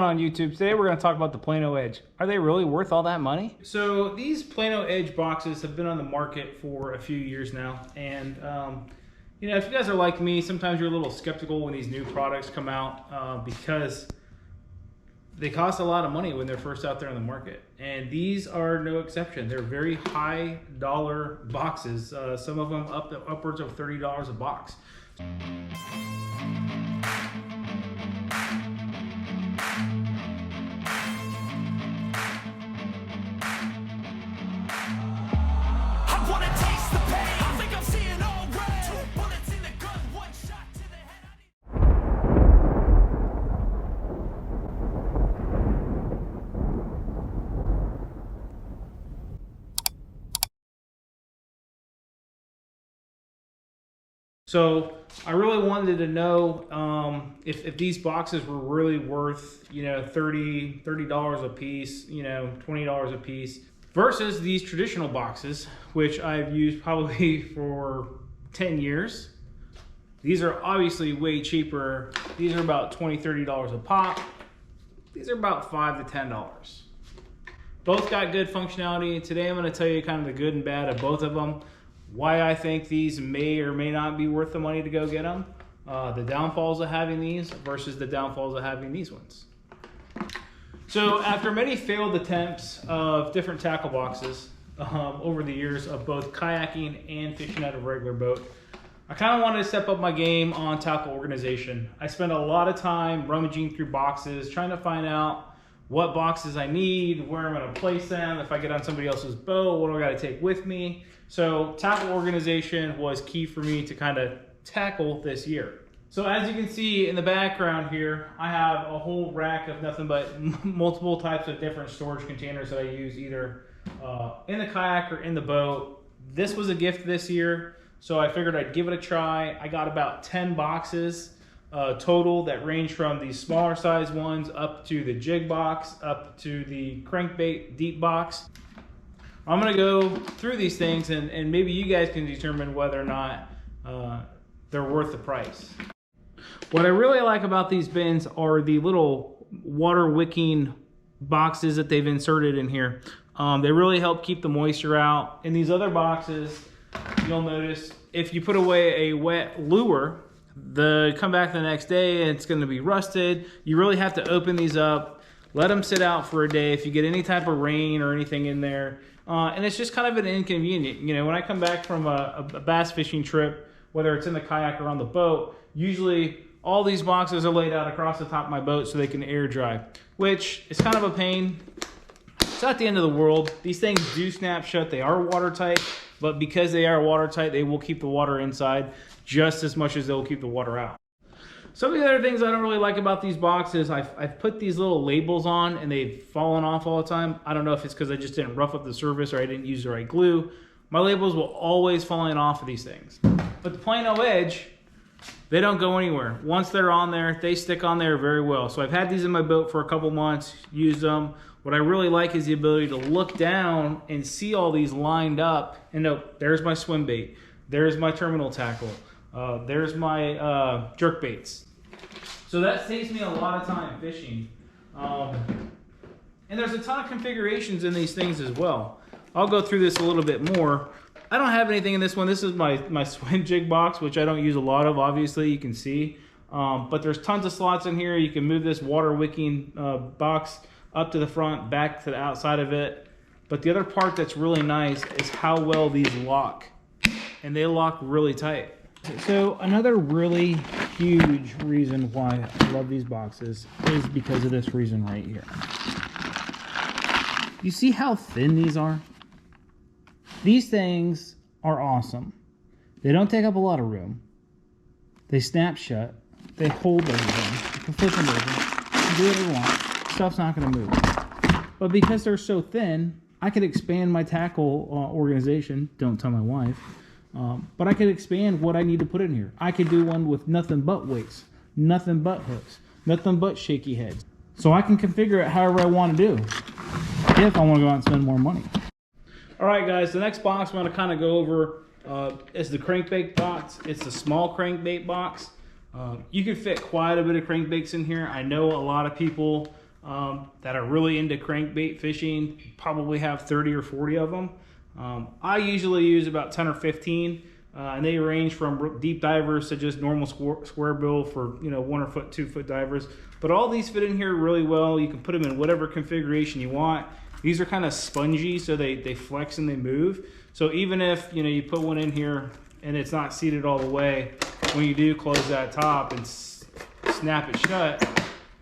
On YouTube today we're going to talk about the Plano Edge. Are they really worth all that money? So these Plano Edge boxes have been on the market for a few years now, and you know, if you guys are like me, sometimes you're a little skeptical when these new products come out because they cost a lot of money when they're first out there on the market, and these are no exception. They're very high dollar boxes, some of them upwards of $30 a box. So I really wanted to know if these boxes were really worth, you know, $30 a piece, you know, $20 a piece, versus these traditional boxes, which I've used probably for 10 years. These are obviously way cheaper. These are about $20, $30 a pop. These are about $5 to $10. Both got good functionality, and today I'm going to tell you kind of the good and bad of both of them. Why I think these may or may not be worth the money to go get them, the downfalls of having these versus the downfalls of having these ones. So after many failed attempts of different tackle boxes over the years of both kayaking and fishing out of a regular boat, I kind of wanted to step up my game on tackle organization. I spent a lot of time rummaging through boxes, trying to find out what boxes I need, where I'm going to place them, if I get on somebody else's boat, what do I got to take with me. So tackle organization was key for me to kind of tackle this year. So as you can see in the background here, I have a whole rack of nothing but multiple types of different storage containers that I use either in the kayak or in the boat. This was a gift this year, so I figured I'd give it a try. I got about 10 boxes total that range from these smaller size ones up to the jig box, up to the crankbait deep box. I'm gonna go through these things and maybe you guys can determine whether or not they're worth the price. What I really like about these bins are the little water wicking boxes that they've inserted in here. They really help keep the moisture out. In these other boxes, you'll notice if you put away a wet lure, come back the next day and it's gonna be rusted. You really have to open these up, let them sit out for a day if you get any type of rain or anything in there. And it's just kind of an inconvenient. You know, when I come back from a bass fishing trip, whether it's in the kayak or on the boat, usually all these boxes are laid out across the top of my boat so they can air dry, which is kind of a pain. It's not the end of the world. These things do snap shut. They are watertight, but because they are watertight, they will keep the water inside just as much as they'll keep the water out. Some of the other things I don't really like about these boxes, I've put these little labels on and they've fallen off all the time. I don't know if it's because I just didn't rough up the surface or I didn't use the right glue. My labels will always falling off of these things. But the Plano Edge, they don't go anywhere. Once they're on there, they stick on there very well. So I've had these in my boat for a couple months, used them. What I really like is the ability to look down and see all these lined up and know, there's my swim bait, there's my terminal tackle, there's my jerk baits. So that saves me a lot of time fishing. And there's a ton of configurations in these things as well. I'll go through this a little bit more. I don't have anything in this one. This is my swim jig box, which I don't use a lot of, obviously, you can see. But there's tons of slots in here. You can move this water wicking box up to the front, back to the outside of it. But the other part that's really nice is how well these lock. And they lock really tight. So another really huge reason why I love these boxes is because of this reason right here. You see how thin these are? These things are awesome. They don't take up a lot of room. They snap shut. They hold everything. You can flip them over. You can do whatever you want. Stuff's not going to move. But because they're so thin, I could expand my tackle organization. Don't tell my wife. But I could expand what I need to put in here. I could do one with nothing but weights, nothing but hooks, nothing but shaky heads. So I can configure it however I want to do if I want to go out and spend more money. All right, guys, the next box I'm going to kind of go over is the crankbait box. It's a small crankbait box. You can fit quite a bit of crankbaits in here. I know a lot of people that are really into crankbait fishing probably have 30 or 40 of them. I usually use about 10 or 15, and they range from deep divers to just normal square bill for 1 foot, 2 foot divers. But all these fit in here really well. You can put them in whatever configuration you want. These are kind of spongy, so they flex and they move. So even if you put one in here and it's not seated all the way, when you do close that top and snap it shut,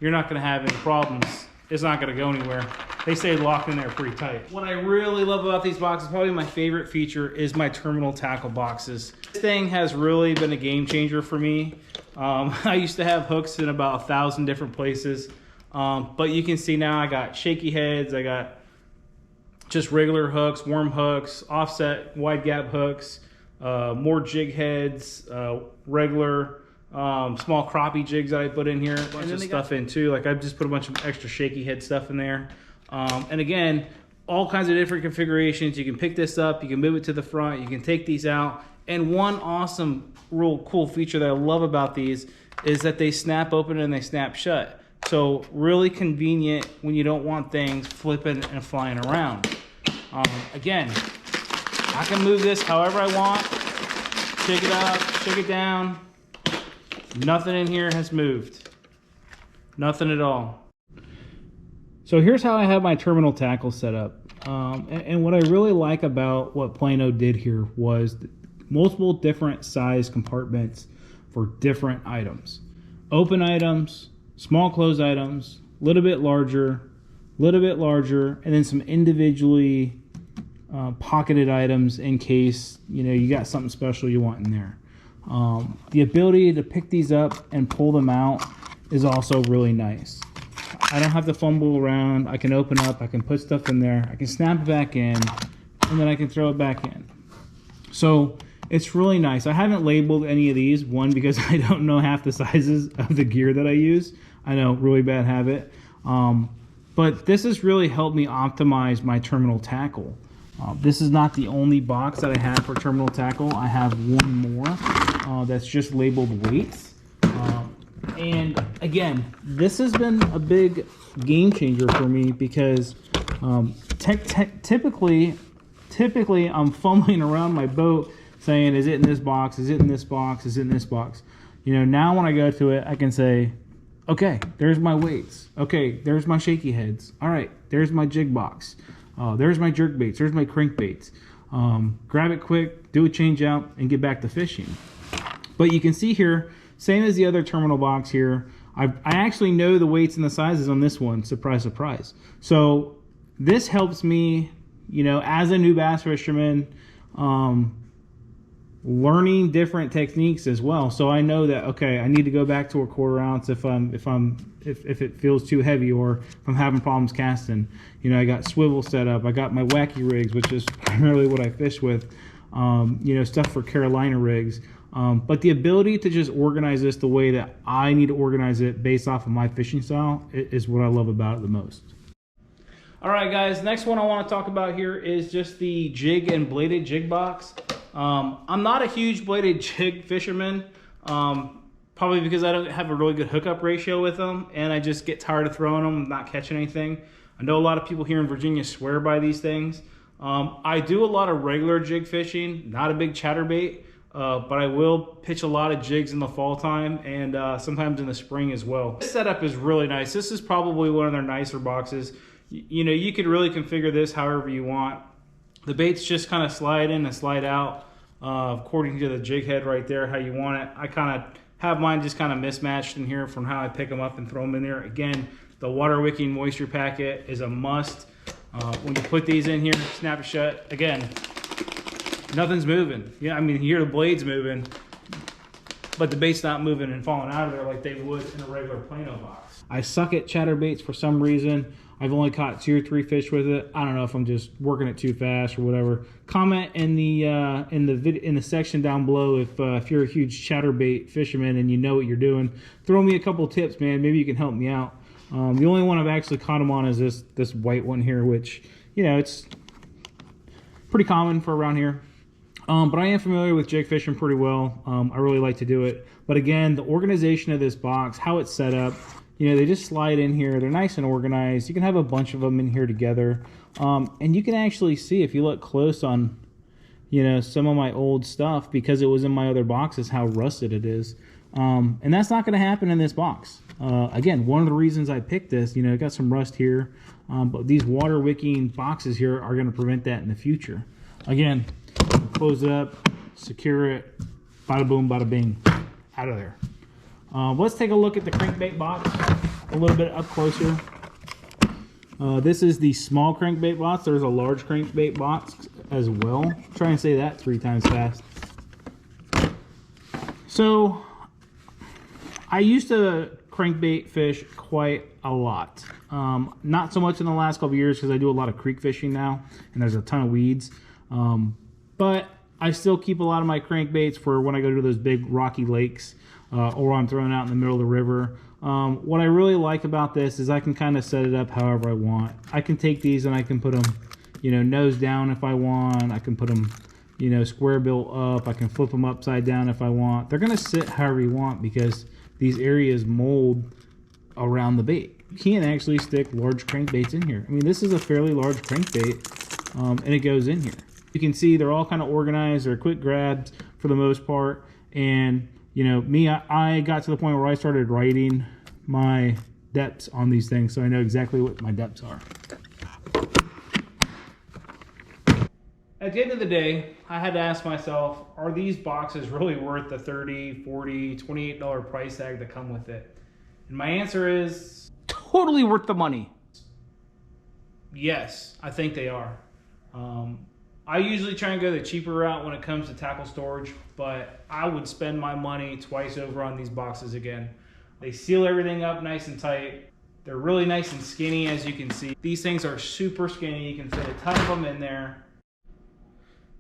you're not going to have any problems. It's not going to go anywhere. They stay locked in there pretty tight. What I really love about these boxes, probably my favorite feature, is my terminal tackle boxes. This thing has really been a game changer for me. I used to have hooks in about 1,000 different places, but you can see now I got shaky heads, I got just regular hooks, worm hooks, offset wide gap hooks, more jig heads, regular small crappie jigs that I put in here, a bunch of stuff in too. Like I've just put a bunch of extra shaky head stuff in there. And again, all kinds of different configurations. You can pick this up, you can move it to the front, you can take these out. And one awesome, real cool feature that I love about these is that they snap open and they snap shut. So really convenient when you don't want things flipping and flying around. Again, I can move this however I want, shake it up, shake it down. Nothing in here has moved. Nothing at all. So here's how I have my terminal tackle set up. And what I really like about what Plano did here was multiple different size compartments for different items. Open items, small closed items, a little bit larger, and then some individually pocketed items in case you got something special you want in there. The ability to pick these up and pull them out is also really nice. I don't have to fumble around. I can open up, I can put stuff in there, I can snap it back in, and then I can throw it back in. So it's really nice. I haven't labeled any of these, one, because I don't know half the sizes of the gear that I use. I know, really bad habit. But this has really helped me optimize my terminal tackle. This is not the only box that I have for terminal tackle. I have one more that's just labeled weights. And again, this has been a big game changer for me because typically I'm fumbling around my boat saying, is it in this box? Is it in this box? Is it in this box? Now when I go to it, I can say, okay, there's my weights. Okay, there's my shaky heads. All right, there's my jig box. There's my jerk baits. There's my crankbaits. Grab it quick, do a change out, and get back to fishing. But you can see here, same as the other terminal box here, I actually know the weights and the sizes on this one. Surprise, surprise. So this helps me, as a new bass fisherman, learning different techniques as well. So I know that, okay, I need to go back to a 1/4 ounce if it feels too heavy, or if I'm having problems casting. I got swivel set up, I got my wacky rigs, which is primarily what I fish with, stuff for Carolina rigs. But the ability to just organize this the way that I need to organize it based off of my fishing style is what I love about it the most. All right, guys, next one I want to talk about here is just the jig and bladed jig box. I'm not a huge bladed jig fisherman, probably because I don't have a really good hookup ratio with them, and I just get tired of throwing them and not catching anything. I know a lot of people here in Virginia swear by these things. I do a lot of regular jig fishing, not a big chatterbait, but I will pitch a lot of jigs in the fall time and sometimes in the spring as well. This setup is really nice. This is probably one of their nicer boxes. You could really configure this however you want. The baits just kind of slide in and slide out according to the jig head right there, how you want it. I kind of have mine just kind of mismatched in here from how I pick them up and throw them in there. Again, the water wicking moisture packet is a must. When you put these in here, snap it shut. Again, nothing's moving. Yeah, I mean, you hear the blades moving, but the bait's not moving and falling out of there like they would in a regular Plano box. I suck at chatterbaits for some reason. I've only caught 2 or 3 fish with it. I don't know if I'm just working it too fast or whatever. Comment in the section down below if you're a huge chatterbait fisherman and you know what you're doing. Throw me a couple tips, man. Maybe you can help me out. The only one I've actually caught them on is this white one here, which it's pretty common for around here. But I am familiar with jig fishing pretty well. I really like to do it. But again, the organization of this box, how it's set up, You know, they just slide in here. They're nice and organized. You can have a bunch of them in here together. And you can actually see, if you look close on, you know, some of my old stuff, because it was in my other boxes, how rusted it is. And that's not going to happen in this box. Again, one of the reasons I picked this, you know, it got some rust here, but these water wicking boxes here are going to prevent that in the future. Again, close it up, secure it, bada boom, bada bing, out of there. Let's take a look at the crankbait box a little bit up closer. This is the small crankbait box. There's a large crankbait box as well. Try and say that 3 times fast. So I used to crankbait fish quite a lot. Not so much in the last couple of years because I do a lot of creek fishing now and there's a ton of weeds. But I still keep a lot of my crankbaits for when I go to those big rocky lakes or I'm throwing out in the middle of the river. What I really like about this is I can kind of set it up however I want. I can take these and I can put them, you know, nose down if I want. I can put them, you know, square bill up. I can flip them upside down if I want. They're going to sit however you want because these areas mold around the bait. You can't actually stick large crankbaits in here. I mean, this is a fairly large crankbait and it goes in here. You can see they're all kind of organized. They're quick grabs for the most part. And, you know, me, I got to the point where I started writing my depths on these things so I know exactly what my depths are. At the end of the day, I had to ask myself, are these boxes really worth the $30, $40, $28 price tag that come with it? And my answer is totally worth the money. Yes, I think they are. I usually try and go the cheaper route when it comes to tackle storage, but I would spend my money twice over on these boxes again. They seal everything up nice and tight. They're really nice and skinny, as you can see. These things are super skinny. You can fit a ton of them in there.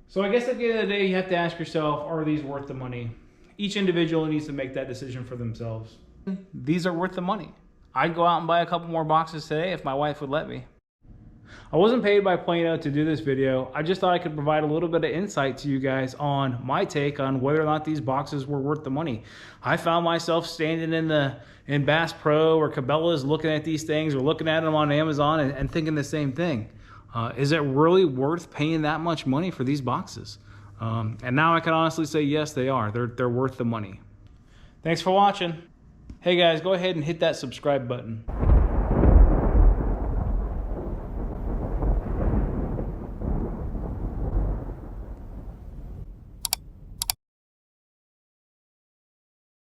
So I guess at the end of the day, you have to ask yourself, are these worth the money? Each individual needs to make that decision for themselves. These are worth the money. I'd go out and buy a couple more boxes today if my wife would let me. I wasn't paid by Plano to do this video. I just thought I could provide a little bit of insight to you guys on my take on whether or not these boxes were worth the money. I found myself standing in Bass Pro or Cabela's looking at these things or looking at them on Amazon and thinking the same thing. Is it really worth paying that much money for these boxes? And now I can honestly say yes, they are. They're worth the money. Thanks for watching. Hey guys, go ahead and hit that subscribe button.